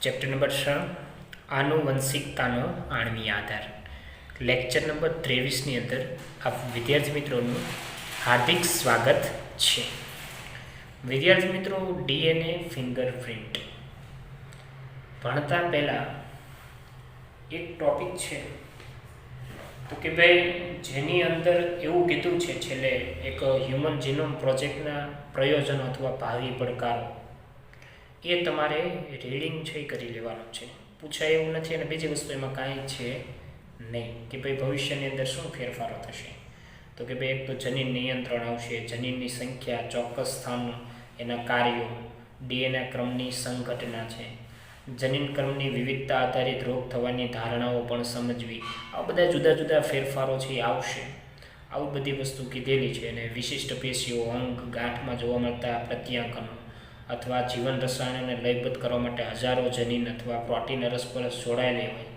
Chapter number 6 આનુવંશિકતાનો આણ્વીય આધાર. Lecture number 23ની અંદર આપ વિદ્યાર્થી મિત્રોનું હાર્દિક સ્વાગત છે. વિદ્યાર્થી મિત્રો, ડીએનએ ફિંગરપ્રિન્ટ ભણતા પહેલાં એક ટોપિક છે તો કે ભાઈ જેની અંદર એવું કીધું છે છેલ્લે એક હ્યુમન જીનોમ પ્રોજેક્ટના પ્રયોજનો અથવા ભાવિ પડકારો એ તમારે રીડિંગ છે એ કરી લેવાનું છે. પૂછાય એવું નથી. અને બીજી વસ્તુ એમાં કાંઈ છે નહીં કે ભાઈ ભવિષ્યની અંદર શું ફેરફારો થશે. તો કે ભાઈ એક તો જનીન નિયંત્રણ આવશે, જનીનની સંખ્યા, ચોક્કસ સ્થાન, એના કાર્યો, ડીએનએ ક્રમની સંઘટના છે, જનીન ક્રમની વિવિધતા આધારિત રોગ થવાની ધારણાઓ પણ સમજવી. આ બધા જુદા જુદા ફેરફારો છે એ આવશે. આવું બધી વસ્તુ કીધેલી છે. અને વિશિષ્ટ પેશીઓ, અંગ, ગાંઠમાં જોવા મળતા પ્રત્યાંકનો અથવા જીવન રસાયણને લયબદ્ધ કરવા માટે હજારો જનીન અથવા પ્રોટીન અરસપરસ જોડાયેલી હોય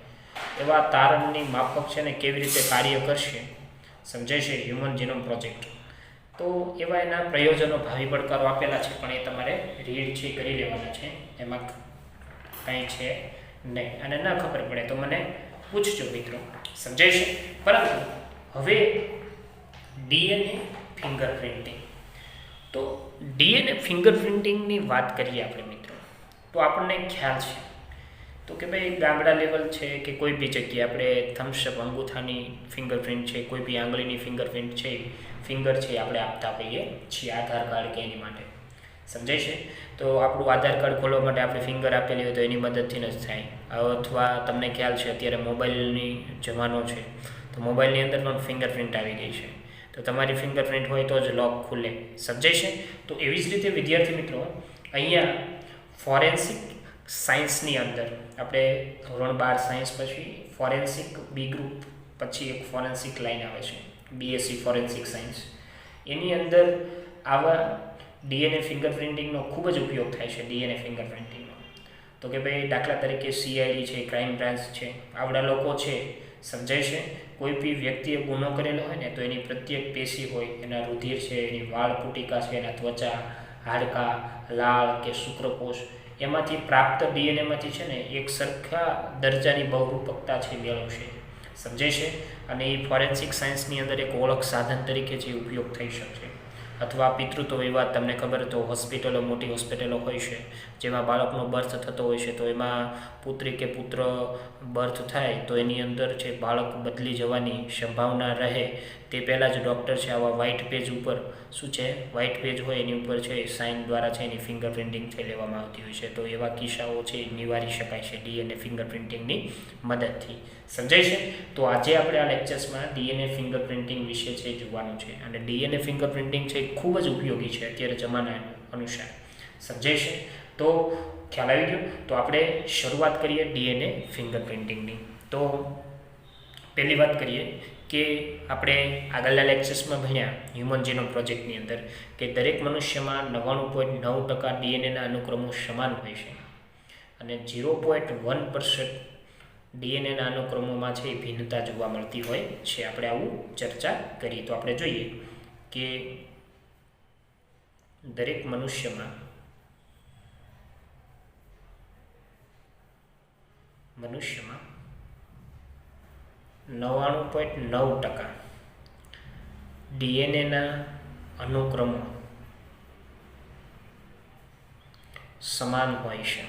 એવા તારણની માફક છે ને કેવી રીતે કાર્ય કરશે સમજાય છે હ્યુમન જીનોમ પ્રોજેક્ટ. તો એવા એના પ્રયોજનો, ભાવિ પડકારો આપેલા છે, પણ એ તમારે રીડ છે કરી લેવાના છે. એમાં કંઈ છે નહીં. અને ન ખબર પડે તો મને પૂછજો મિત્રો, સમજાય છે. પરંતુ હવે ડીએનએ ફિંગરપ્રિન્ટિંગ. તો ડીએનએ ફિંગરપ્રિન્ટિંગની વાત કરીએ આપણે મિત્રો, તો આપણને ખ્યાલ છે તો કે ભાઈ ગામડા લેવલ છે કે કોઈ બી જગ્યાએ આપણે થમ્સઅપ અંગૂઠાની ફિંગરપ્રિન્ટ છે, કોઈ બી આંગળીની ફિંગરપ્રિન્ટ છે, ફિંગર છે આપણે આપતા હોઈએ છીએ આધાર કાર્ડ કે એની માટે. સમજાય છે. તો આપણું આધાર કાર્ડ ખોલવા માટે આપણે ફિંગર આપેલી હોય તો એની મદદથી જ થાય. અથવા તમને ખ્યાલ છે અત્યારે મોબાઈલની જમાનો છે તો મોબાઈલની અંદર પણ ફિંગરપ્રિન્ટ આવી ગઈ છે. તો તમારી ફિંગરપ્રિન્ટ હોય તો જ લોક ખુલે. સમજાય છે. તો એવી જ રીતે વિદ્યાર્થી મિત્રો અહીંયા ફોરેન્સિક સાયન્સની અંદર આપણે ધોરણ 12 સાયન્સ પછી ફોરેન્સિક બી ગ્રુપ પછી એક ફોરેન્સિક લાઈન આવે છે, બીએસસી ફોરેન્સિક સાયન્સ. એની અંદર આવા ડીએનએ ફિંગરપ્રિન્ટિંગનો ખૂબ જ ઉપયોગ થાય છે. ડીએનએ ફિંગરપ્રિન્ટિંગનો તો કે ભાઈ દાખલા તરીકે સીઆઈડી છે, ક્રાઇમ બ્રાન્ચ છે, આવડા લોકો છે. સમજાય છે. કોઈ બી વ્યક્તિએ ગુનો કરેલો હોય ને તો એની પ્રત્યેક પેશી હોય, એના રુધિર છે, એની વાળ પુટિકા છે, એના ત્વચા, હાડકાં, લાળ કે શુક્રકોષ, એમાંથી પ્રાપ્ત ડીએનએમાંથી છે ને એક સરખા દરજાની બહુરૂપકતા છે મેળવશે. સમજાય છે. અને એ ફોરેન્સિક સાયન્સની અંદર એક ઓળખ સાધન તરીકે જે ઉપયોગ થઈ શકશે. અથવા પિતૃત્વ વિવાદ, તમને ખબર તો હોસ્પિટલો, મોટી હોસ્પિટલો હોય છે જેમાં બાળકનો બર્થ થતો હોય છે, તો એમાં પુત્રી કે પુત્ર બર્થ થાય તો એની અંદર છે બાળક બદલી જવાની સંભાવના રહે તે પહેલાં જ ડૉક્ટર છે આવા વ્હાઇટ પેજ ઉપર શું છે, વ્હાઇટ પેજ હોય એની ઉપર છે સાઇન દ્વારા છે એની ફિંગરપ્રિન્ટિંગ છે લેવામાં આવતી હોય છે. તો એવા કિસ્સાઓ છે નિવારી શકાય છે ડીએનએ ફિંગરપ્રિન્ટિંગની મદદથી. સમજાય છે. તો આજે આપણે આ લેક્ચર્સમાં ડીએનએ ફિંગરપ્રિન્ટિંગ વિશે છે જોવાનું છે. અને ડીએનએ ફિંગરપ્રિન્ટિંગ છે ખૂબ જ ઉપયોગી છે અત્યારે જમાના અનુસાર. સમજાય છે. તો ખ્યાલ આવી ગયો. તો આપણે શરૂઆત કરીએ ડીએનએ ફિંગરપ્રિન્ટિંગની. તો પહેલી વાત કરીએ કે આપણે આગળના લેક્ચર્સમાં ભણ્યા હ્યુમન જીનોમ પ્રોજેક્ટની અંદર કે દરેક મનુષ્યમાં 99.9% ડીએનએના અનુક્રમો સમાન હોય છે અને 0.1% ડીએનએના અનુક્રમોમાં છે એ ભિન્નતા જોવા મળતી હોય છે. આપણે આવું ચર્ચા કરી. તો આપણે જોઈએ કે દરેક મનુષ્યમાં 99.9% ડીએનએના અનુક્રમો સમાન હોય છે.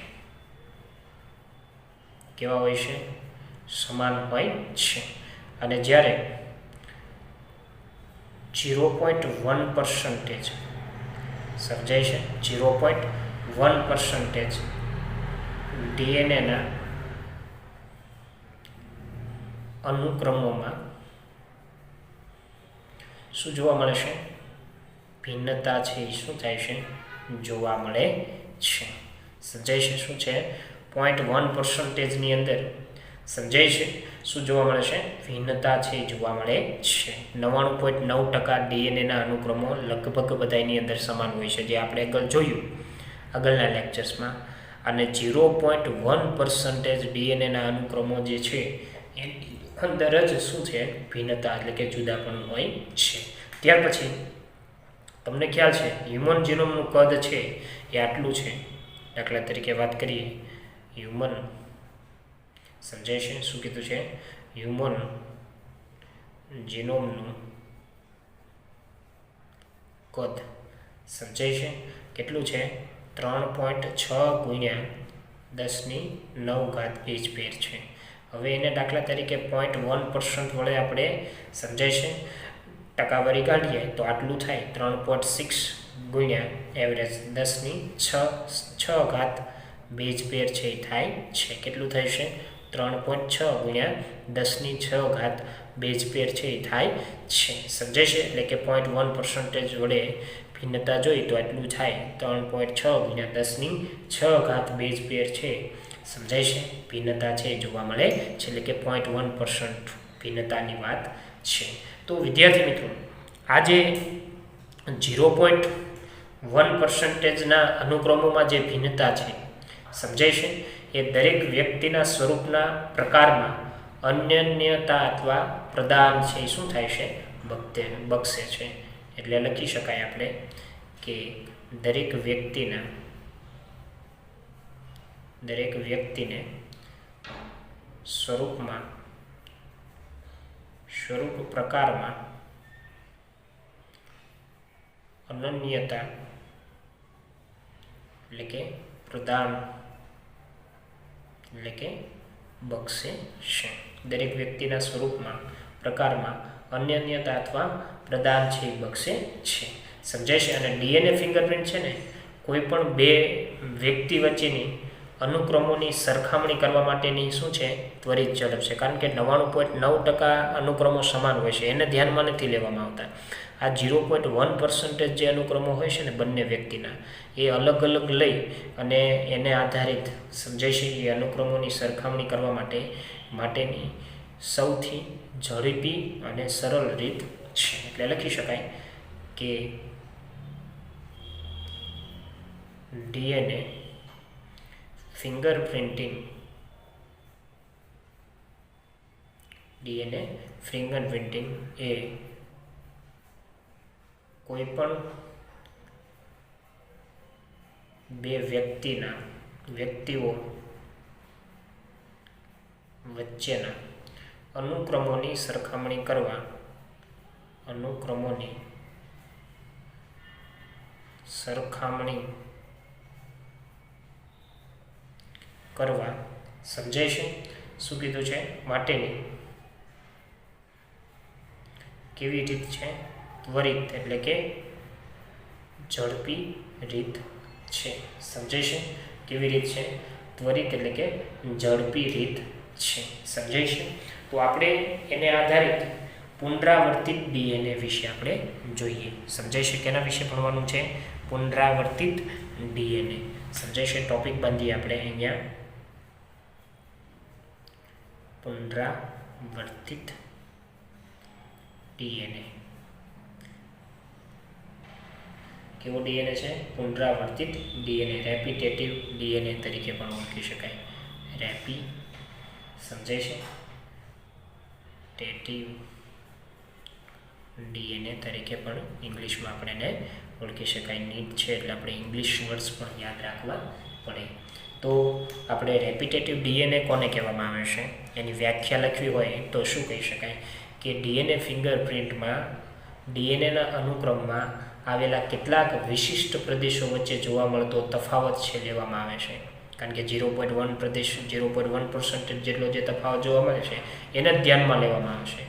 કેવા હોય છે? સમાન હોય છે. અને જ્યારે 0.1% સમજાય છે, 0.1% ડીએનએના અનુક્રમોમાં શું જોવા મળે છે? ભિન્નતા છે એ શું થાય છે? જોવા મળે છે. સમજાય છે. શું છે? 0.1%ની અંદર સમજાય છે શું જોવા મળે છે? ભિન્નતા છે જોવા મળે છે. 99.9% ડીએનએના અનુક્રમો લગભગ બધાની અંદર સમાન હોય છે, જે આપણે આગળ જોયું આગળના લેક્ચર્સમાં. અને 0.1% ડીએનએના અનુક્રમો જે છે એની અંદર જ શું છે? ભિન્નતા એટલે કે જુદાપણું હોય છે. ત્યાર પછી તમને ખ્યાલ છે હ્યુમન જીનોમનું કદ છે એ આટલું છે. દાખલા તરીકે વાત કરીએ હ્યુમન સમજાય છે? શું કીધું છે? હ્યુમન જીનોમનું કદ સમજાય છે? કેટલું છે? 3.6 ગુણ્યા 10⁹ બેઝ પેર છે. હવે એને દાખલા તરીકે 0.1% વડે આપણે સમજાય છે ટકાવારી કાઢીએ તો આટલું થાય 3.6 ગુણ્યા એવરેજ 10⁶ બેઝ પેર છે એ થાય છે. કેટલું થાય છે? 3.6 ગુણ્યા 10⁶ બેઝ પેર છે એ થાય છે. સમજાય છે? એટલે કે 0.1% વડે ભિન્નતા જોઈ તો એટલું થાય 3.6 ગુણ્યા 10⁶ બેઝ પેર છે. સમજાય છે? ભિન્નતા છે જોવા મળે છે, એટલે કે 0.1% ભિન્નતાની વાત છે. તો વિદ્યાર્થી મિત્રો, આ જે 0.1%ના અનુક્રમોમાં જે ભિન્નતા છે સમજાય છે, એ દરેક વ્યક્તિના સ્વરૂપના પ્રકારમાં અનન્યતા અથવા પ્રદાન છે એ શું થાય છે? બક્ષે છે. એટલે લખી શકાય આપણે કે દરેક વ્યક્તિને સ્વરૂપ પ્રકારમાં અનન્યતા એટલે કે પ્રદાન એટલે કે બક્ષે છે. દરેક વ્યક્તિના સ્વરૂપમાં પ્રકારમાં અનન્યતા અથવા પ્રદાન છે એ બક્ષે છે. સમજાય છે? અને ડીએનએ ફિંગરપ્રિન્ટ છે ને કોઈ પણ બે વ્યક્તિ વચ્ચેની અનુક્રમોની સરખામણી કરવા માટેની શું છે? ત્વરિત ઝડપ છે. કારણ કે 99.9% અનુક્રમો સમાન હોય છે, એને ધ્યાનમાં નથી લેવામાં આવતા. આ 0.1% જે અનુક્રમો હોય છે ને બંને વ્યક્તિના, એ અલગ અલગ લઈ અને એને આધારિત સમજાય છે એ અનુક્રમોની સરખામણી કરવા માટેની સૌથી ઝડપી અને સરળ રીત છે. એટલે લખી શકાય કે ડીએનએ ફિંગરપ્રિન્ટિંગ એ કોઈ પણ બે વ્યક્તિઓ વચ્ચેના અનુક્રમોની સરખામણી કરવા સમજાય છે? શું કીધું છે? માટેની કેવી રીત છે? ત્વરિત એટલે કે ઝડપી રીત છે. સમજાય છે? કેવી રીત છે? ત્વરિત એટલે કે ઝડપી રીત છે. સમજાય છે? તો આપણે એને આધારિત પુનરાવર્તિત ડીએનએ વિશે આપણે જોઈએ. સમજાય છે? કેના વિશે ભણવાનું છે? પુનરાવર્તિત ડીએનએ. સમજાય છે? ટોપિક બાંધીએ આપણે અહીંયા. પુનરાવર્તિત ડીએનએ. કેવો ડીએનએ છે? પુનરાવર્તિત ડીએનએ. રેપિટેટિવ ડીએનએ તરીકે પણ ઓળખી શકાય. સમજાય છે? ટેટિવ ડીએનએ તરીકે પણ ઇંગ્લિશમાં આપણે એને ઓળખી શકાય. નીટ છે એટલે આપણે ઇંગ્લિશ વર્ડ્સ પણ યાદ રાખવા પડે. તો આપણે રેપિટેટિવ ડીએનએ કોને કહેવામાં આવે છે એની વ્યાખ્યા લખવી હોય તો શું કહી શકાય કે ડીએનએ ફિંગરપ્રિન્ટમાં ડીએનએના અનુક્રમમાં આવેલા કેટલાક વિશિષ્ટ પ્રદેશો વચ્ચે જોવા મળતો તફાવત છે લેવામાં આવે છે. કારણ કે 0.1% જેટલો જે તફાવત જોવા મળે છે એને જ ધ્યાનમાં લેવામાં આવે છે,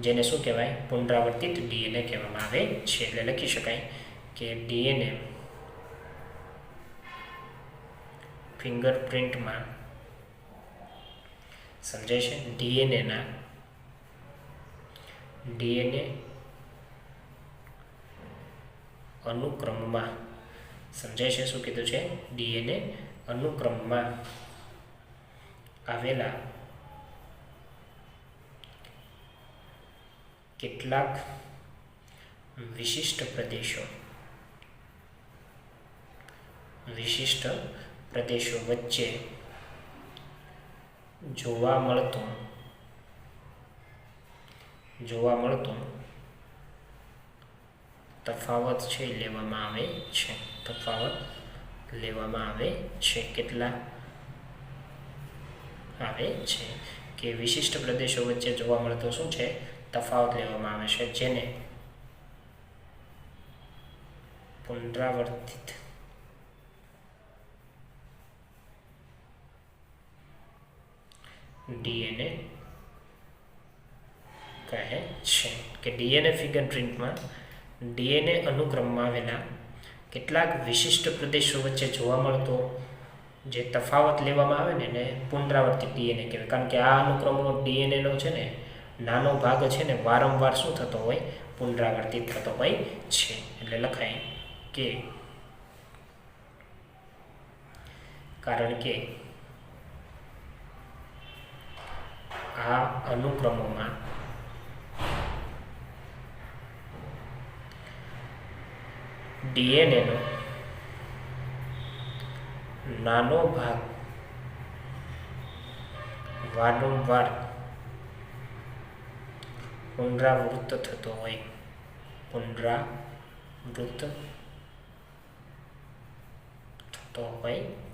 જેને શું કહેવાય? પુનરાવર્તિત ડીએનએ કહેવામાં આવે છે. એટલે લખી શકાય કે ડીએનએ ફિંગરપ્રિન્ટમાં સમજાય છે ડીએનએ અનુક્રમમાં સમજાય છે? શું કીધું છે? ડીએનએ અનુક્રમમાં આવેલા કેટલાક વિશિષ્ટ પ્રદેશો વચ્ચે જોવા મળતો તફાવત છે લેવામાં આવે છે. કેટલા આવે છે કે વિશિષ્ટ પ્રદેશો વચ્ચે જોવા મળતો શું છે તફાવત લેવામાં આવે છે, જેને પુનરાવર્તિત ડીએનએ કહે છે કે ડીએનએ ફિંગરપ્રિન્ટમાં ડીએનએ અનુક્રમમાં આવેલા કેટલાક વિશિષ્ટ પ્રદેશો વચ્ચે જોવા મળતો જે તફાવત લેવામાં આવે ને એને પુનરાવર્તિત ડીએનએ કહેવાય. કારણ કે આ અનુક્રમનો ડીએનએનો છે ને નાનો ભાગ છે ને વારંવાર શું થતો હોય પુનરાવર્તિત થતો હોય છે. એટલે લખાય કે કારણ કે આ અનુક્રમોમાં ડીએનએનો નાનો ભાગ વારંવાર પુનરાવૃત્ત થતો હોય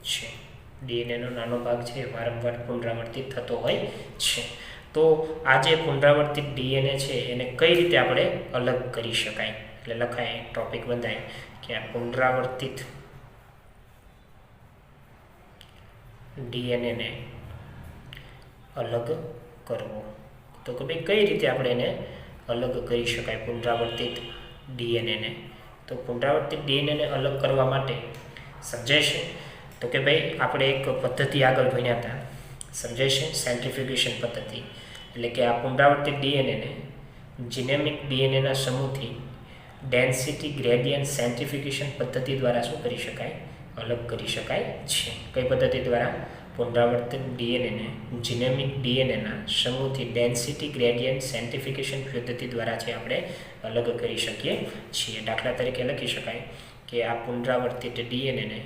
છે. ડીએનએનો નાનો ભાગ છે વારંવાર પુનરાવર્તિત થતો હોય છે. તો આ જે પુનરાવર્તિત ડીએનએ છે એને કઈ રીતે આપણે અલગ કરી શકાય? એટલે લખાય ટોપિક બંધાય કે આ પુનરાવર્તિત ડીએનએને અલગ કરવો. તો કે ભાઈ કઈ રીતે આપણે એને અલગ કરી શકાય પુનરાવર્તિત ડીએનએને? તો પુનરાવર્તિત ડીએનએને અલગ કરવા માટે સમજાય છે તો કે ભાઈ આપણે એક પદ્ધતિ આગળ ભણ્યા હતા, સમજાય છે, સેન્ટ્રીફ્યુગેશન પદ્ધતિ. એટલે કે આ પુનરાવર્તિત ડીએનએને જીનેમિક ડીએનએના સમૂહથી ડેન્સિટી ગ્રેડિયન્ટ સેન્ટ્રીફ્યુગેશન પદ્ધતિ દ્વારા શું કરી શકાય? અલગ કરી શકાય છે. કઈ પદ્ધતિ દ્વારા? પુનરાવર્તિત ડીએનએને જીનેમિક ડીએનએના સમૂહથી ડેન્સિટી ગ્રેડિયન્ટ સેન્ટ્રીફ્યુગેશન પદ્ધતિ દ્વારા છે આપણે અલગ કરી શકીએ છીએ. દાખલા તરીકે લખી શકાય કે આ પુનરાવર્તિત ડીએનએને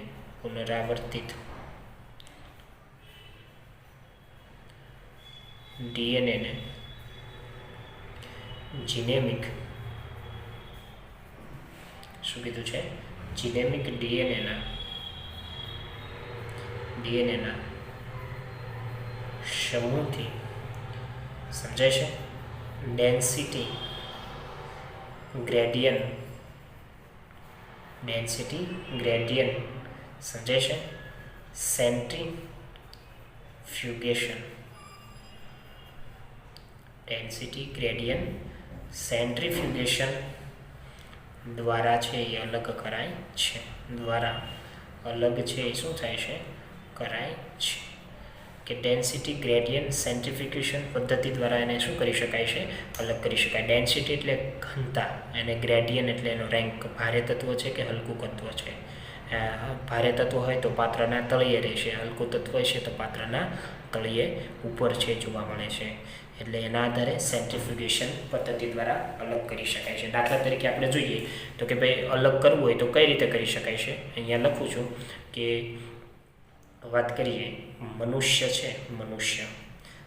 જીનેમિક શું કીધું છે? જીનેમિક ડીએનએના સમૂહથી સમજાય છે ડેન્સિટી ગ્રેડિયન્ટ સમજાય છે સેન્ટ્રીફ્યુગેશન દ્વારા છે એ અલગ કરાય છે. શું થાય છે? કરાય છે કે ડેન્સિટી ગ્રેડિયન્ટ સેન્ટ્રીફ્યુગેશન પદ્ધતિ દ્વારા એને શું કરી શકાય છે? અલગ કરી શકાય. ડેન્સિટી એટલે ઘનતા અને ગ્રેડિયન્ટ એટલે એનો રેન્ક. ભારે તત્વ છે કે હલકું તત્વ છે? ભારે તત્વ હોય તો પાત્રના તળિયે રહેશે, હલકું તત્વ છે તો પાત્રના તળિયે ઉપર છે જોવા મળે છે. એટલે એના આધારે સેન્ટ્રીફ્યુગેશન પદ્ધતિ દ્વારા અલગ કરી શકાય છે. દાખલા તરીકે આપણે જોઈએ તો કે ભાઈ અલગ કરવું હોય તો કઈ રીતે કરી શકાય છે? અહીંયા લખું છું કે વાત કરીએ મનુષ્ય છે,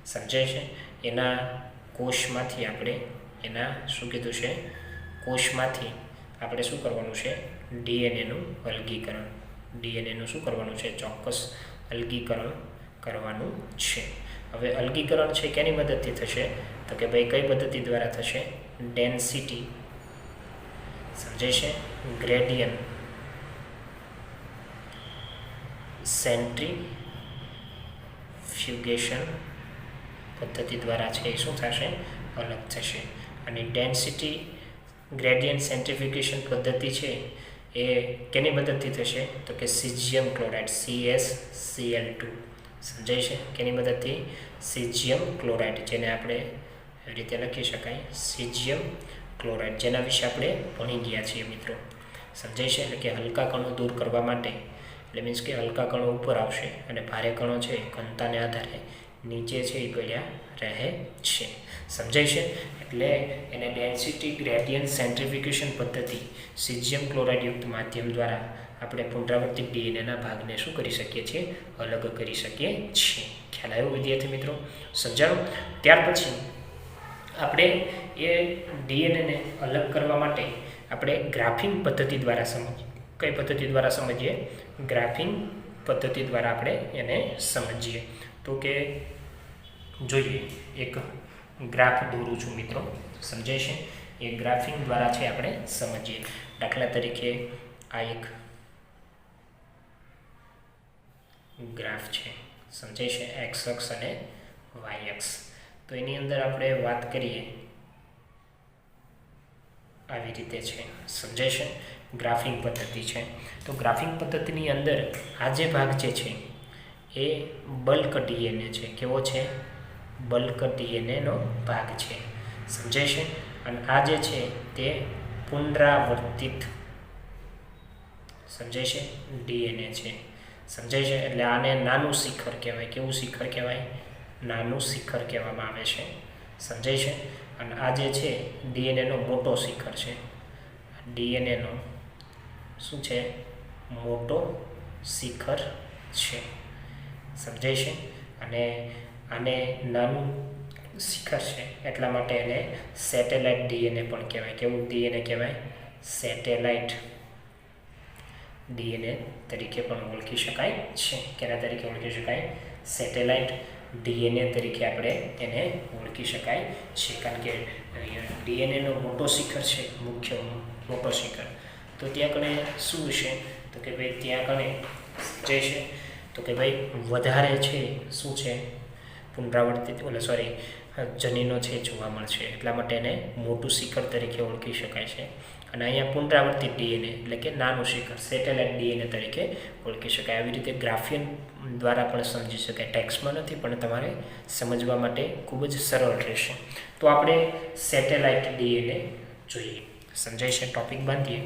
સમજાય છે, એના કોષમાંથી આપણે શું કીધું છે? કોષમાંથી આપણે શું કરવાનું છે? ડીએનએનું શું કરવાનું છે? ચોક્કસ અલગીકરણ કરવાનું છે. હવે અલગીકરણ છે કેની મદદથી થશે? તો કે ભાઈ કઈ પદ્ધતિ દ્વારા થશે? ડેન્સિટી સમજાય છે ગ્રેડિયન્ટ સેન્ટ્રીફ્યુગેશન પદ્ધતિ દ્વારા છે એ શું થશે? અલગ થશે. અને ડેન્સિટી ગ્રેડિયન્ટ સેન્ટ્રીફ્યુગેશન પદ્ધતિ છે એ કેની મદદથી થશે? તો કે સીઝિયમ ક્લોરાઇડ CaCl2 સમજાય છે કેની મદદથી? સીઝિયમ ક્લોરાઇડ, જેને આપણે એવી રીતે લખી શકાય સીઝિયમ ક્લોરાઇડ, જેના વિશે આપણે ભણી ગયા છીએ મિત્રો. સમજાય છે? એટલે કે હલકા કણો દૂર કરવા માટે, એટલે મીન્સ કે હલકા કણો ઉપર આવશે અને ભારે કણો છે ઘનતાને આધારે નીચે છે એ પડ્યા રહે છે. સમજાય છે? એટલે એને ડેન્સિટી ગ્રેડિયન્ટ સેન્ટ્રીફ્યુગેશન પદ્ધતિ સીઝિયમ ક્લોરાઇડયુક્ત માધ્યમ દ્વારા આપણે પુનરાવર્તિત ડીએનએના ભાગને શું કરી શકીએ છીએ? અલગ કરી શકીએ છીએ. ખ્યાલ આવ્યો વિદ્યાર્થી મિત્રો? સમજાણું? ત્યાર પછી આપણે એ ડીએનએને અલગ કરવા માટે આપણે ગ્રાફિંગ પદ્ધતિ દ્વારા સમજીએ. કઈ પદ્ધતિ દ્વારા સમજીએ? ગ્રાફિંગ પદ્ધતિ દ્વારા આપણે એને સમજીએ. તો કે જોઈએ એક ગ્રાફ દોરું છું મિત્રો, સમજાય છે? એ ગ્રાફિંગ દ્વારા છે આપણે સમજીએ. દાખલા તરીકે આ એક ગ્રાફ છે, સમજાય છે? એક્સ અક્ષ અને વાય અક્ષ. તો એની અંદર આપણે વાત કરીએ આવી રીતે છે, સમજાય છે? ગ્રાફિંગ પદ્ધતિ છે. તો ગ્રાફિંગ પદ્ધતિની અંદર આ જે ભાગ જે છે એ બલ્ક ડીએનએ છે. કેવો છે? બલ્ક ડીએનએનો ભાગ છે, સમજાય છે? અને આ જે છે તે પુનરાવર્તિત, સમજાય છે, ડીએનએ છે, સમજાય છે? એટલે આને નાનું શિખર કહેવાય. કેવું શિખર કહેવાય? નાનું શિખર કહેવામાં આવે છે, સમજાય છે? અને આ જે છે ડીએનએનો મોટો શિખર છે. ડીએનએનો શું છે? મોટો શિખર છે, સમજાય છે? અને આને નાનું શિખર છે એટલા માટે એને સેટેલાઇટ ડીએનએ પણ કહેવાય. કેવું ડીએનએ કહેવાય? સેટેલાઇટ ડીએનએ તરીકે પણ ઓળખી શકાય છે. કેના તરીકે ઓળખી શકાય? સેટેલાઇટ ડીએનએ તરીકે આપણે એને ઓળખી શકાય છે. કારણ કે ડીએનએનો મોટો શિખર છે, મુખ્ય મોટો શિખર. તો ત્યાં કણે શું છે? તો કે ભાઈ ત્યાં કણે જે છે તો કે ભાઈ વધારે છે શું છે? પુનરાવર્તિત જનીનો છે જોવા મળશે, એટલા માટે એને મોટું શિખર તરીકે ઓળખી શકાય છે. અને અહીંયા પુનરાવર્તિત ડીએનએ એટલે કે નાનું શિખર સેટેલાઇટ ડીએનએ તરીકે ઓળખી શકાય. આવી રીતે ગ્રાફિયન દ્વારા પણ સમજી શકાય. ટેક્સ્ટમાં નથી પણ તમારે સમજવા માટે ખૂબ જ સરળ રહેશે. તો આપણે સેટેલાઇટ ડીએનએ જોઈએ, સમજાય છે? ટોપિક બાંધીએ.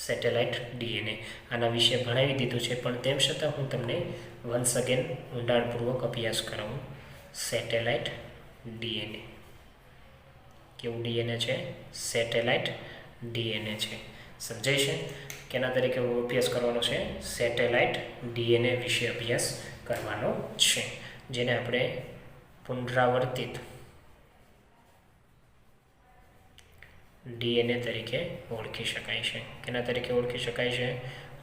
સેટેલાઇટ ડીએનએ આના વિશે ભણાવી દીધું છે, પણ તેમ છતાં હું તમને વન્સ અગેન ઊંડાણપૂર્વક અભ્યાસ કરાવું. સેટેલાઇટ ડીએનએ કેવું ડીએનએ છે? સેટેલાઇટ ડીએનએ છે, સમજાય છે? કેના તરીકે અભ્યાસ કરવાનો છે? સેટેલાઇટ ડીએનએ વિશે અભ્યાસ કરવાનો છે, જેને આપણે પુનરાવર્તિત ડીએનએ તરીકે ઓળખી શકાય છે. કેના તરીકે ઓળખી શકાય છે?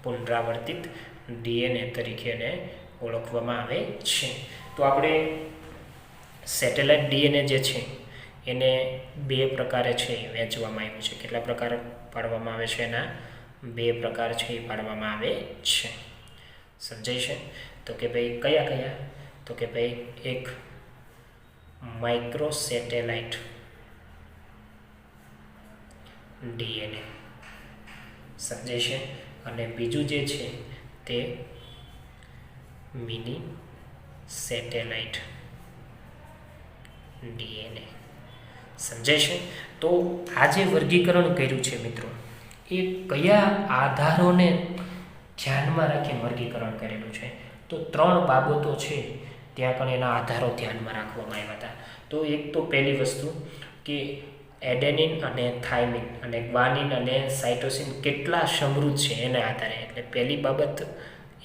પુનરાવર્તિત ડીએનએ તરીકે એને ઓળખવામાં આવે છે. તો આપણે સેટેલાઇટ ડીએનએ જે છે એને બે પ્રકારે છે વહેંચવામાં આવ્યું છે. કેટલા પ્રકાર પાડવામાં આવે છે? એના બે પ્રકાર છે એ પાડવામાં આવે છે, સમજાય છે? તો કે ભાઈ કયા કયા? તો કે ભાઈ એક માઇક્રો સેટેલાઇટ ડીએનએ, સમજાય છે? અને બીજું જે છે તે મિની સેટેલાઇટ ડીએનએ, સમજાય છે? તો આ જે વર્ગીકરણ કર્યું છે મિત્રો, એ કયા આધારોને ધ્યાનમાં રાખીને વર્ગીકરણ કરેલું છે? તો 3 બાબતો છે ત્યાં પણ એના આધારો ધ્યાનમાં રાખવામાં આવ્યા હતા. તો એક તો પહેલી વસ્તુ કે એડેનિન અને થાઇમિન અને ગ્વાનિન અને સાઇટોસિન કેટલા સમૃદ્ધ છે એના આધારે. એટલે પહેલી બાબત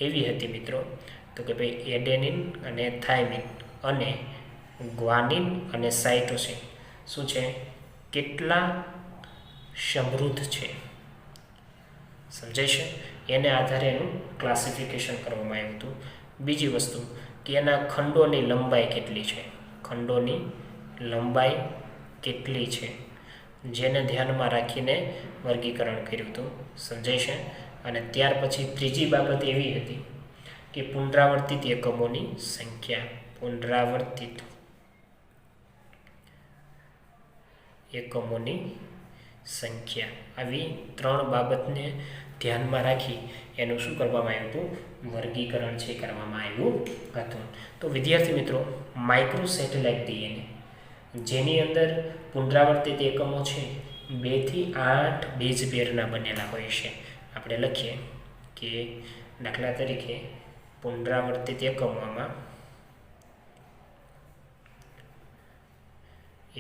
એવી હતી મિત્રો તો કે ભાઈ એડેનિન અને થાઇમિન અને ગ્વાનિન અને સાઇટોસિન શું છે? કેટલા સમૃદ્ધ છે, સમજાય છે? એને આધારે એનું ક્લાસિફિકેશન કરવામાં આવ્યું હતું. બીજી વસ્તુ કે એના ખંડોની લંબાઈ કેટલી છે? ખંડોની લંબાઈ કેટલી છે જેને ધ્યાનમાં રાખીને વર્ગીકરણ કર્યું હતું, સમજાય છે? અને ત્યાર પછી ત્રીજી બાબત એવી હતી કે પુનરાવર્તિત એકમોની સંખ્યા. પુનરાવર્તિત એકમોની સંખ્યા. આવી 3 બાબતને ધ્યાનમાં રાખી એનું શું કરવામાં આવ્યું હતું? વર્ગીકરણ છે કરવામાં આવ્યું હતું. તો વિદ્યાર્થી મિત્રો, માઇક્રો સેટેલાઇટ ડીએનએ જેની અંદર પુનરાવર્તિત એકમો છે 2 થી 8 બેઝ પેરના બનેલા હોય છે. આપણે લખીએ કે દાખલા તરીકે પુનરાવર્તિત એકમોમાં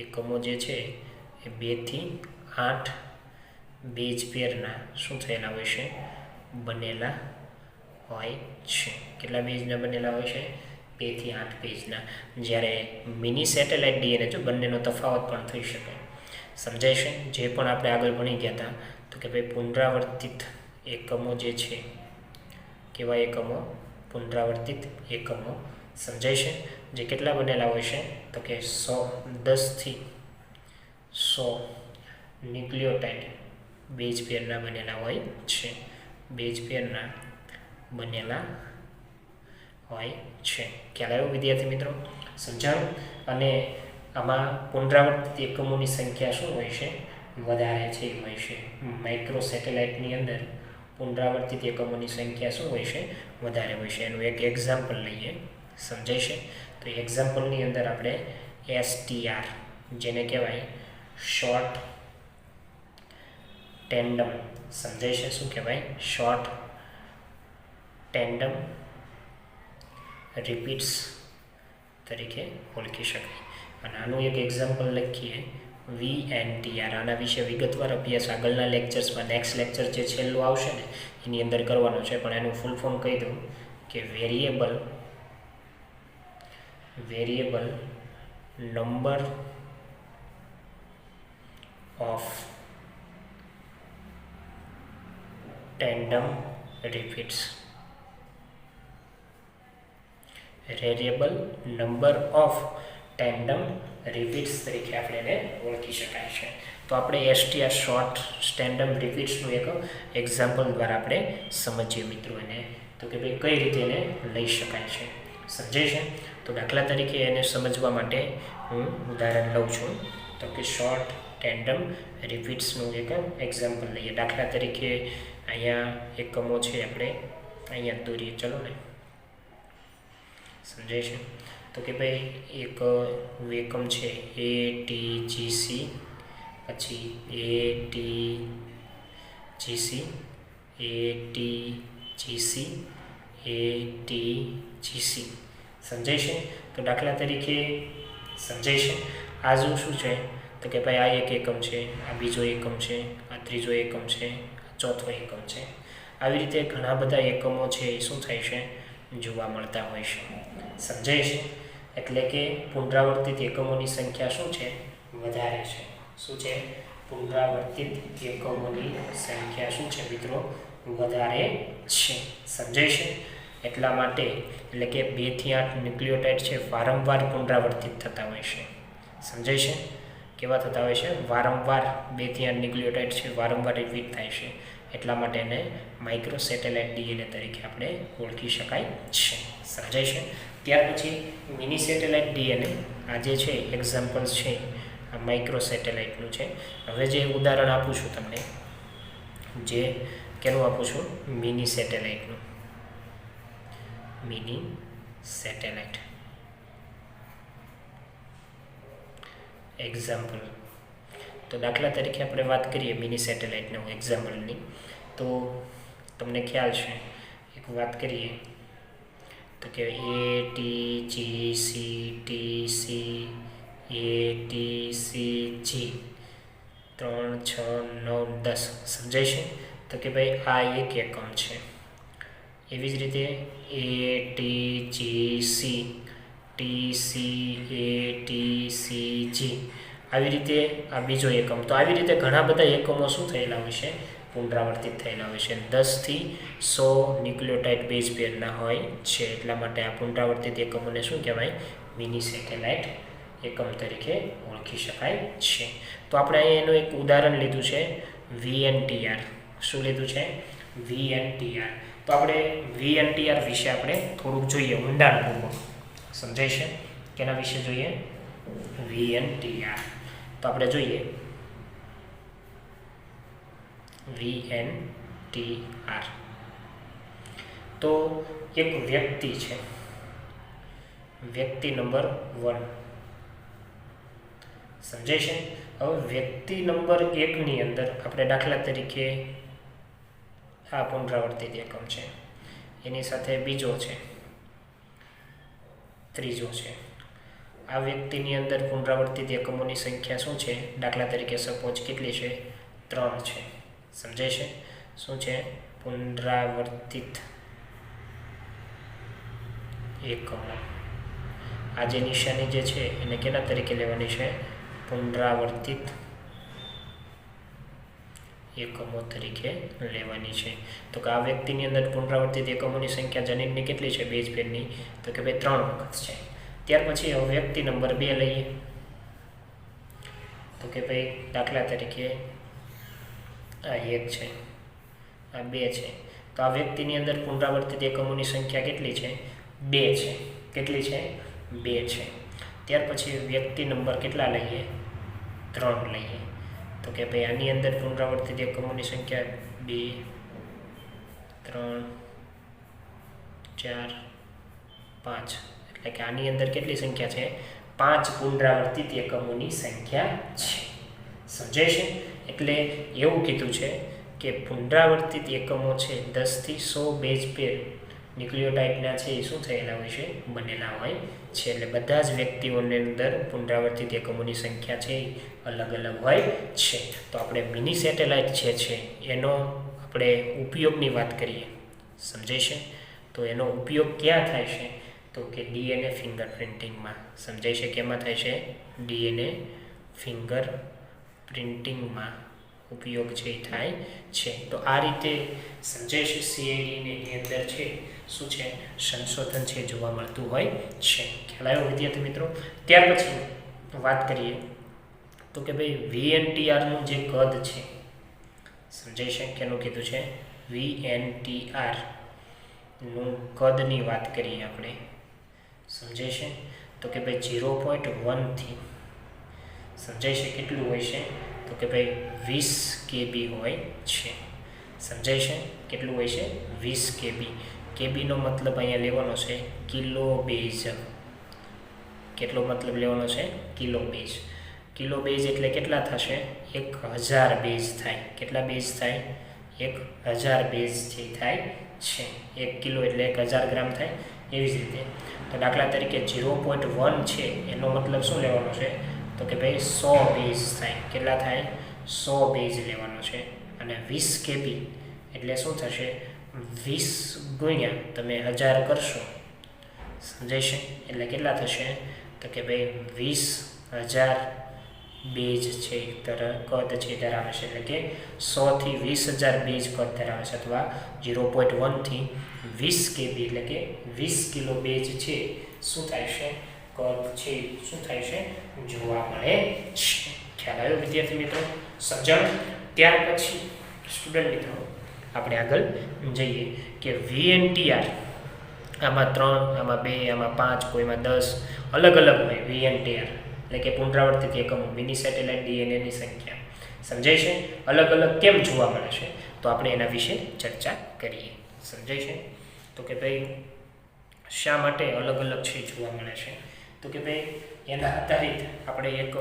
એકમો જે છે એ 2 થી 8 બેઝ પેરના શું થયેલા હોય છે? બનેલા હોય છે. કેટલા બેઝના બનેલા હોય છે? 2 થી 8 પેજના. જ્યારે મિની સેટેલાઇટ ડીએનએ જો બંનેનો તફાવત પણ થઈ શકે, સમજાય છે? જે પણ આપણે આગળ ભણી ગયા હતા તો કે ભાઈ પુનરાવર્તિત એકમો જે છે કેવા એકમો? પુનરાવર્તિત એકમો, સમજાય છે? જે કેટલા બનેલા હોય છે તો કે 10થી 100 ન્યુક્લિયોટાઇડ બેઝ પેરના બનેલા હોય છે, બેઝ પેરના બનેલા હોય છે. ખ્યાલ આવ્યો વિદ્યાર્થી મિત્રો? સમજાણું? અને આમાં પુનરાવર્તિત એકમોની સંખ્યા શું હોય છે? વધારે છે હોય છે. માઇક્રો સેટેલાઇટની અંદર પુનરાવર્તિત એકમોની સંખ્યા શું હોય છે? વધારે હોય છે. એનું એક એક્ઝામ્પલ લઈએ, સમજાય છે? તો એક્ઝામ્પલની અંદર આપણે STR, જેને કહેવાય શોર્ટ ટેન્ડમ, સમજાય છે? શું કહેવાય? શોર્ટ ટેન્ડમ રિપીટ્સ તરીકે ઓળખી શકાય. અને આનું એક એક્ઝામ્પલ લખીએ VNTR. આના વિશે વિગતવાર અભ્યાસ આગળના લેક્ચર્સમાં, નેક્સ્ટ લેક્ચર જે છેલ્લું આવશે ને એની અંદર કરવાનો છે, પણ એનું ફૂલ ફોર્મ કહી દઉં કે variable number of tandem repeats. Variable number of tandem repeats તરીકે આપણે એને ઓળખી શકાય છે. તો આપણે STR શોર્ટ ટેન્ડમ રિપીટ્સનું એક એક્ઝામ્પલ દ્વારા આપણે સમજીએ મિત્રો એને, તો કે ભાઈ કઈ રીતે એને લઈ શકાય છે. સમજાય છે? તો દાખલા તરીકે એને સમજવા માટે હું ઉદાહરણ લઉં છું. તો કે શોર્ટ ટેન્ડમ રિપીટ્સનું એક એક્ઝામ્પલ લઈએ. દાખલા તરીકે અહીંયા એકમો છે, આપણે અહીંયા દોરીએ, ચલો ને. સમજાય છે? તો કે ભાઈ એક એકમ છે ATGC, પછી ATGC, ATGC, ATGC. સમજાય છે? તો દાખલા તરીકે સમજાય છે? આ શું છે તો કે ભાઈ આ એક એકમ છે, આ બીજો એકમ છે, આ ત્રીજો એકમ છે, આ ચોથો એકમ છે. આવી રીતે ઘણા બધા એકમો છે એ શું થાય છે? જોવા મળતા હોય છે. સમજાય છે? એટલે કે પુનરાવર્તિત એકમોની સંખ્યા શું છે? વધારે છે. શું છે? પુનરાવર્તિત એકમોની સંખ્યા શું છે મિત્રો? વધારે છે. સમજાય છે? એટલા માટે, એટલે કે 2 થી 8 ન્યુક્લિયોટાઇડ છે વારંવાર પુનરાવર્તિત થતા હોય છે. સમજાય છે? કેવા થતા હોય છે? વારંવાર 2 થી 8 ન્યુક્લિયોટાઇડ છે વારંવાર રિપીટ થાય છે. એટલા માટે એને માઇક્રો સેટેલાઇટ DNA તરીકે આપણે ઓળખી શકાય છે. સમજાય છે? ત્યાર પછી મિની સેટેલાઇટ DNA, આ જે છે એક્ઝામ્પલ્સ છે આ માઇક્રો સેટેલાઇટનું છે. હવે જે ઉદાહરણ આપું છું તમને, જે કેનું આપું છું? મિની સેટેલાઇટનું. Mini satellite example. તો દાખલા તરીકે આપણે વાત કરીએ મિની સેટેલાઇટના એક્ઝામ્પલની, તો તમને ખ્યાલ છે, એક વાત કરીએ તો કે ATGC, TC, ATCG 3, 6, 9, 10. સમજાય છે? તો કે ભાઈ આ એક એકમ છે. એવી જ રીતે ATGC, TC, ATCG, આવી રીતે આ બીજો એકમ. તો આવી રીતે ઘણા બધા એકમો શું થયેલા હોય છે? પુનરાવર્તિત થયેલા હોય છે. 10 થી 100 ન્યુક્લિયોટાઇડ બેઝ પેરના હોય છે. એટલા માટે આ પુનરાવર્તિત એકમોને શું કહેવાય? મિની સેટેલાઇટ એકમ તરીકે ઓળખી શકાય છે. તો આપણે અહીં એનું એક ઉદાહરણ લીધું છે VNTR. શું લીધું છે? VNTR. તો આપણે VNTR વિશે આપણે થોડુંક જોઈએ ઊંડાણપૂર્વક. સમજાય છે? કેના વિશે જોઈએ? VNTR. તો આપણે જોઈએ VNTR. તો એક વ્યક્તિ છે, વ્યક્તિ નંબર 1. સમજાય છે? હવે વ્યક્તિ નંબર 1 ની અંદર આપણે દાખલા તરીકે આ પુનરાવર્તિત એકમ છે, એની સાથે બીજો છે, ત્રીજો છે. આ વ્યક્તિની અંદર પુનરાવર્તિત એકમોની સંખ્યા શું છે? દાખલા તરીકે સપોઝ કેટલી છે? 3 છે. સમજાય છે? શું છે? પુનરાવર્તિત એકમો. આ જે નિશાની જે છે એને કેના તરીકે લેવાની છે? પુનરાવર્તિત એકમો તરીકે લેવાની છે. તો કે આ વ્યક્તિની અંદર પુનરાવર્તિત એકમોની સંખ્યા જનીનની કેટલી છે બેઝ પેરની? તો કે ભાઈ 3 વખત છે. ત્યાર પછી હવે વ્યક્તિ નંબર 2 લઈએ. તો કે ભાઈ દાખલા તરીકે આ 1 છે, આ 2 છે. તો આ વ્યક્તિની અંદર પુનરાવર્તિત એકમોની સંખ્યા કેટલી છે? 2 છે. કેટલી છે? 2 છે. ત્યાર પછી વ્યક્તિ નંબર કેટલા લઈએ? 3 લઈએ. તો કે ભાઈ આની અંદર પુનરાવર્તિત એકમોની સંખ્યા 2, 3, 4, 5. એટલે કે આની અંદર કેટલી સંખ્યા છે? 5 પુનરાવર્તિત એકમોની સંખ્યા છે. સમજાય છે? એટલે એવું કીધું છે કે પુનરાવર્તિત એકમો છે 10 થી 100 બેઝ પેર ન્યુક્લિયોટાઇડના છે એ શું થયેલા હોય છે? બનેલા હોય છે. એટલે બધા જ વ્યક્તિઓની અંદર પુનરાવર્તિત એકમોની સંખ્યા છે એ અલગ અલગ હોય છે. તો આપણે મિની સેટેલાઇટ જે છે એનો આપણે ઉપયોગની વાત કરીએ. સમજાય છે? તો એનો ઉપયોગ ક્યાં થાય છે? તો કે ડીએનએ ફિંગર પ્રિન્ટિંગમાં. સમજાય છે? કેમાં થાય છે? ડીએનએ ફિંગર પ્રિન્ટિંગમાં ઉપયોગ છે એ થાય છે. તો આ રીતે સમજાય છે સીઆઈડીની અંદર છે શું છે? સંશોધન છે જોવા મળતું હોય છે. ખ્યાલ આવ્યો વિદ્યાર્થી મિત્રો? ત્યાર પછી વાત કરીએ તો કે ભાઈ વીએનટીઆરનું જે કદ છે, સમજાય છે? કેનું કીધું છે? વીએનટીઆરનું કદની વાત કરીએ આપણે. સમજાય છે? તો કે ભાઈ 0.1 થી સમજાય છે કેટલું હોય છે? તો કે ભાઈ 20 KB હોય છે. સમજાય છે? કેટલું હોય છે? 20 KB. કેબીનો મતલબ અહીંયા લેવાનો છે કિલો બેઝ. કેટલો મતલબ લેવાનો છે? Kilo base. કિલો બેઝ એટલે કેટલા થશે? 1000 બેઝ થાય. કેટલા બેઝ થાય? 1000 બેઝ જે થાય છે. 1 કિલો એટલે 1000 ગ્રામ થાય. એવી જ રીતે તો દાખલા તરીકે 0.1 છે એનો મતલબ શું લેવાનો છે? તો કે ભાઈ 100 બેઝ થાય. કેટલા થાય? 100 બેઝ લેવાનો છે. અને 20 KB એટલે શું થશે? 20 ગુણ્યા તમે 1000 કરશો. સમજાય છે? એટલે કેટલા થશે? તો કે ભાઈ 20,000 બેઝ છે કદ છે ધરાવે છે. એટલે કે 100 થી 20,000 બેઝ કદ ધરાવે છે. અથવા 0.1 થી 20 KB એટલે કે 20 કિલો બેઝ છે શું થાય છે? કદ છે શું થાય છે? જોવા મળે છે. ખ્યાલ આવ્યો વિદ્યાર્થી મિત્રો? સમજાણ? ત્યાર પછી સ્ટુડન્ટ મિત્રો આપણે આગળ જઈએ કે વીએનટીઆર આમાં 3, આમાં 2, આમાં 5, કોઈમાં 10 અલગ અલગ હોય. વીએનટીઆર એટલે કે પુનરાવર્તિત એકમો મિની સેટેલાઇટ ડીએનએની સંખ્યા. સમજાય છે? અલગ અલગ કેમ જોવા મળે છે? તો આપણે એના વિશે ચર્ચા કરીએ. સમજાય છે? તો કે ભાઈ શા માટે અલગ અલગ છે જોવા મળે છે? તો કે ભાઈ એના આધારિત આપણે એક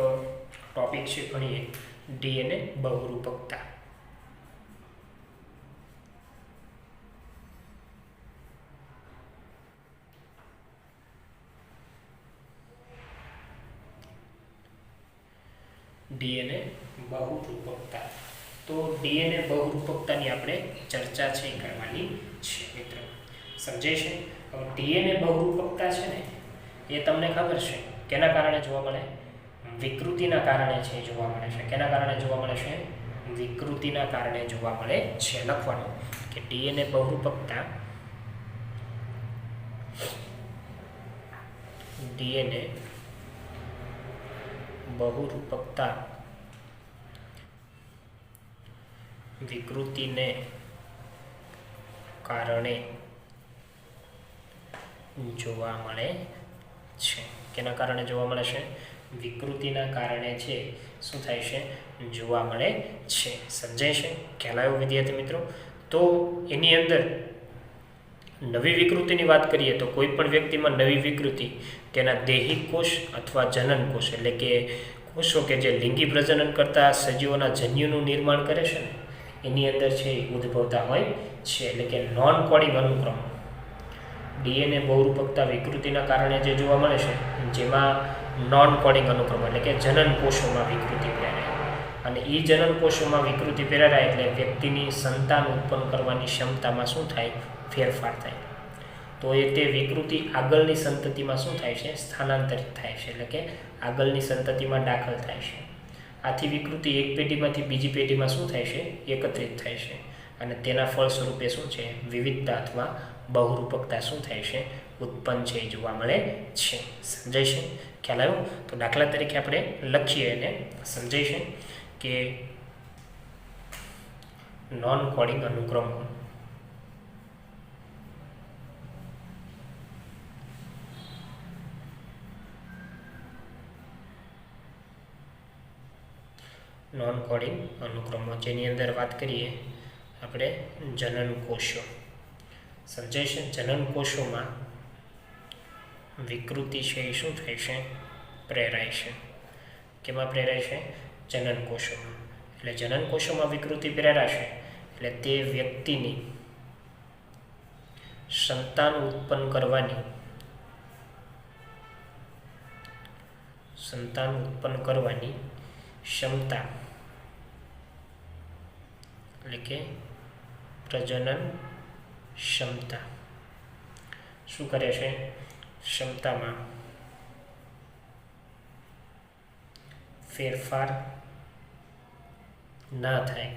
ટોપિક છે ભણીએ ડીએનએ બહુરૂપકતા. ડીએનએ બહુરૂપકતા. તો ડીએનએ બહુરૂપકતાની આપણે ચર્ચા છે કરવાની છે મિત્રો. સમજાય છે? હવે ડીએનએ બહુરૂપકતા છે ને એ તમને ખબર છે કેના કારણે જોવા મળે? વિકૃતિના કારણે છે જોવા મળે છે. કેના કારણે જોવા મળે છે? વિકૃતિના કારણે જોવા મળે છે. લખવાનું કે ડીએનએ બહુરૂપકતા ડીએનએ બહુરૂપકતા વિકૃતિને કારણે જોવા મળે છે. કેના કારણે જોવા મળે છે? વિકૃતિના કારણે છે શું થાય છે? જોવા મળે છે. સમજાય છે? ખ્યાલ આવ્યો વિદ્યાર્થી મિત્રો? તો એની અંદર નવી વિકૃતિની વાત કરીએ તો કોઈ પણ વ્યક્તિમાં નવી વિકૃતિ તેના દૈહિક કોષ અથવા જનન કોષ એટલે કે કોષો કે જે લિંગી પ્રજનન કરતા સજીવોના જન્યુનું નિર્માણ કરે છે ને એની અંદર છે એ ઉદ્ભવતા હોય છે. એટલે કે નોન કોડિંગ અનુક્રમ ડીએનએ બહુરૂપકતા વિકૃતિના કારણે જે જોવા મળે છે જેમાં નોન કોડિંગ અનુક્રમ એટલે કે જનન કોષોમાં વિકૃતિ પ્રેરાય. અને એ જનન કોષોમાં વિકૃતિ પ્રેરાય એટલે વ્યક્તિની સંતાન ઉત્પન્ન કરવાની ક્ષમતામાં શું થાય? ફેરફાર થાય. તો એ તે વિકૃતિ આગળની સંતતિમાં શું થાય છે? સ્થાનાંતરિત થાય છે. એટલે કે આગળની સંતતિમાં દાખલ થાય છે. આથી વિકૃતિ એક પેઢીમાંથી બીજી પેઢીમાં શું થાય છે? એકત્રિત થાય છે. અને તેના ફળ સ્વરૂપે શું છે? વિવિધતા અથવા બહુરૂપકતા શું થાય છે? ઉત્પન્ન છે એ જોવા મળે છે. સમજાય છે? ખ્યાલ આવ્યો? તો દાખલા તરીકે આપણે લખીએ અને સમજાય છે કે નોન કોડિંગ અનુક્રમો નોન કોડિંગ અનુક્રમો જેની અંદર વાત કરીએ આપણે જનન કોષો. સમજાય છે? જનન કોષોમાં વિકૃતિ છે એ શું થાય છે? પ્રેરાય છે. કેમાં પ્રેરાય છે? જનન કોષોમાં. એટલે જનન કોષોમાં વિકૃતિ પ્રેરાશે એટલે તે વ્યક્તિની સંતાન ઉત્પન્ન કરવાની ક્ષમતા એટલે કે પ્રજનન ક્ષમતા શું કરે છે? ક્ષમતામાં ફેરફાર ના થાય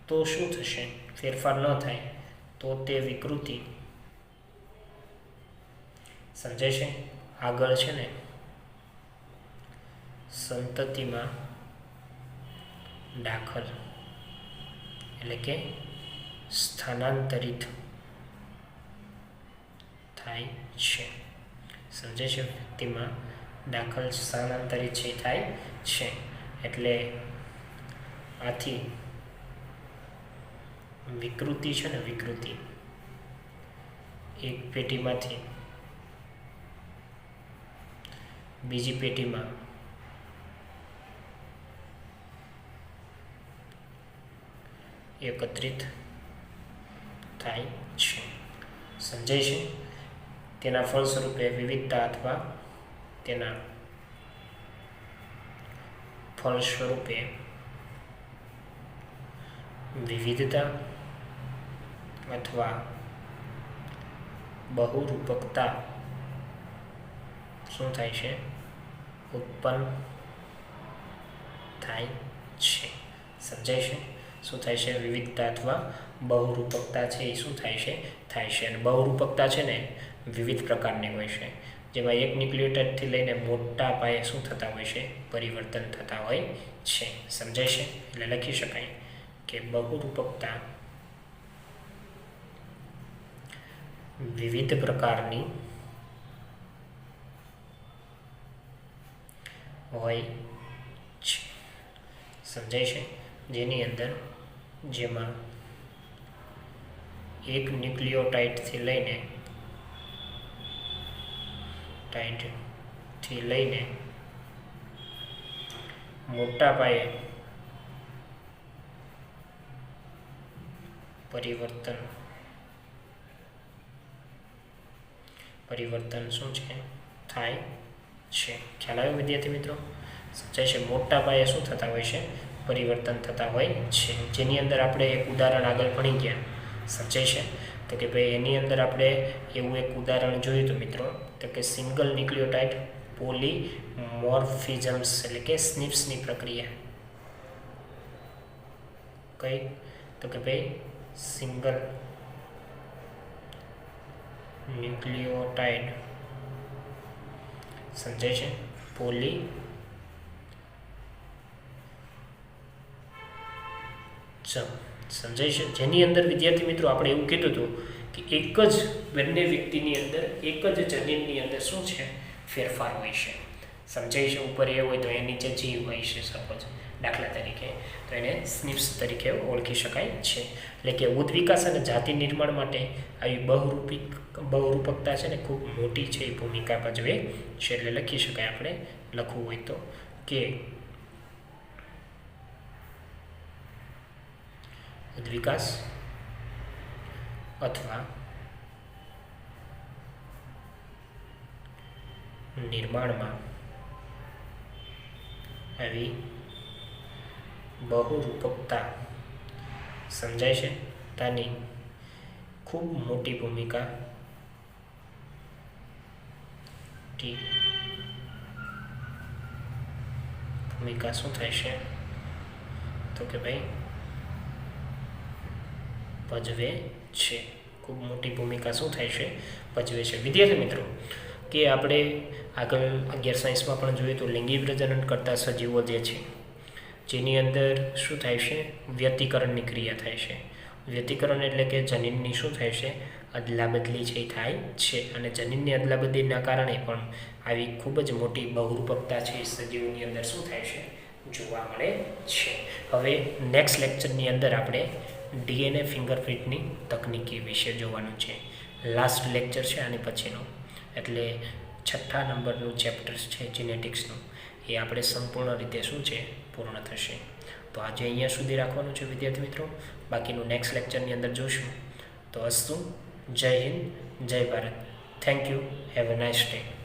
તો શું થશે? ફેરફાર ન થાય તો તે વિકૃતિ સમજાય છે? આગળ છે ને સંતતિમાં દાખલ એટલે કે સ્થાનાંતરિત થાય છે. સમજાય છે? વ્યક્તિમાં દાખલ સ્થાનાંતરિત છે થાય છે. એટલે આથી વિકૃતિ છે ને વિકૃતિ એક પેટીમાંથી બીજી પેટીમાં એકત્રિત થાય છે. સમજાય છે? તેના ફળ સ્વરૂપે વિવિધતા અથવા તેના ફળ સ્વરૂપે વિવિધતા અથવા બહુરૂપકતા શું થાય છે? ઉત્પન્ન થાય છે. સમજાય છે? શું થાય છે? વિવિધતા અથવા બહુરૂપકતા છે એ શું થાય છે? થાય છે. અને બહુરૂપકતા છે ને વિવિધ પ્રકારની હોય છે, જેમાં એક ન્યુક્લિયોટાઇડથી લઈને મોટા પાયે શું થતા હોય છે? પરિવર્તન થતા હોય છે. સમજાય છે? એટલે લખી શકાય કે બહુરૂપકતા વિવિધ પ્રકારની હોય છે. સમજાય છે? જેમાં એક ન્યુક્લિયોટાઇડથી લઈને મોટા પાયે પરિવર્તન શું છે? થાય છે. ખ્યાલ આવ્યો વિદ્યાર્થી મિત્રો? સમજાય છે? મોટા પાયે શું થતા હોય છે? પરિવર્તન થતા હોય છે. જેની અંદર આપણે એક ઉદાહરણ આગળ ભણી ગયા. સમજાય છે? તો કે ભાઈ એની અંદર આપણે એવું એક ઉદાહરણ જોયું હતું મિત્રો, તો કે સિંગલ ન્યુક્લિયોટાઇડ પોલીમોર્ફિઝમ્સ એટલે કે સ્નિપ્સની પ્રક્રિયા. કઈ? તો કે ભાઈ સિંગલ ન્યુક્લિયોટાઇડ સમજાય છે? સમજાય છે? જેની અંદર વિદ્યાર્થી મિત્રો આપણે એવું કીધું હતું કે એક જ બંને વ્યક્તિની અંદર એક જ જનીનની અંદર શું છે? ફેરફાર હોય છે. સમજાય છે? ઉપર એ હોય તો એ નીચે જી હોય છે સપોઝ દાખલા તરીકે, તો એને સ્નિપ્સ તરીકે ઓળખી શકાય છે. એટલે કે ઉદ્વિકાસ અને જાતિ નિર્માણ માટે આવી બહુરૂપકતા છે ને ખૂબ મોટી છે એ ભૂમિકા ભજવે છે. એટલે લખી શકાય આપણે લખવું હોય તો કે ઉદ્વિકાસ અથવા નિર્માણમાં આવી બહુરૂપકતા સમજાય છે? તાની ખૂબ મોટી ભૂમિકા શું થાય છે? તો કે ભાઈ ભજવે છે. ખૂબ મોટી ભૂમિકા શું થાય છે? ભજવે છે. વિદ્યાર્થી મિત્રો, કે આપણે આગળ 11 સાયન્સમાં પણ જોઈએ તો લિંગી પ્રજનન કરતા સજીવો જે છે, જેની અંદર શું થાય છે? વ્યતિકરણની ક્રિયા થાય છે. વ્યતિકરણ એટલે કે જનીનની શું થાય છે? અદલાબદલી છે થાય છે. અને જનીનની અદલાબદલીના કારણે પણ આવી ખૂબ જ મોટી બહુરૂપકતા છે સજીવોની અંદર શું થાય છે? જોવા મળે છે. હવે નેક્સ્ટ લેક્ચરની અંદર આપણે DNA ફિંગરપ્રિન્ટની તકનીકી વિશે જોવાનું છે. લાસ્ટ લેક્ચર છે આની પછીનો, એટલે 6થા નંબરનું ચેપ્ટર છે જીનેટિક્સનું, એ આપણે સંપૂર્ણ રીતે શું છે? પૂર્ણ થશે. તો આજે અહીંયા સુધી રાખવાનું છે વિદ્યાર્થી મિત્રો. બાકીનું નેક્સ્ટ લેક્ચરની અંદર જોઈશું. તો અસ્તુ. જય હિન્દ, જય Bharat. Thank you. Have a nice day.